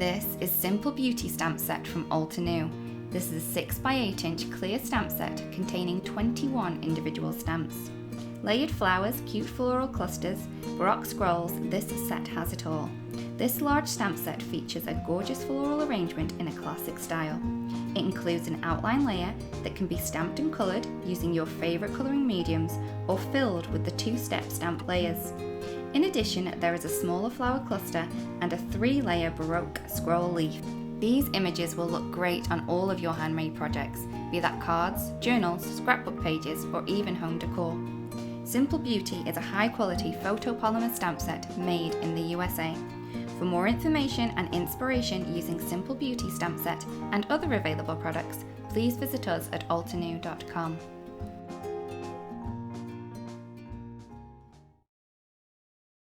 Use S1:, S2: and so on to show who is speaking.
S1: This is Simple Beauty stamp set from Altenew. This is a 6x8 inch clear stamp set containing 21 individual stamps. Layered flowers, cute floral clusters, baroque scrolls, this set has it all. This large stamp set features a gorgeous floral arrangement in a classic style. It includes an outline layer that can be stamped and coloured using your favourite colouring mediums or filled with the 2-step stamp layers. In addition, there is a smaller flower cluster and a 3-layer baroque scroll leaf. These images will look great on all of your handmade projects, be that cards, journals, scrapbook pages, or even home decor. Simple Beauty is a high-quality photopolymer stamp set made in the USA. For more information and inspiration using Simple Beauty stamp set and other available products, please visit us at altenew.com.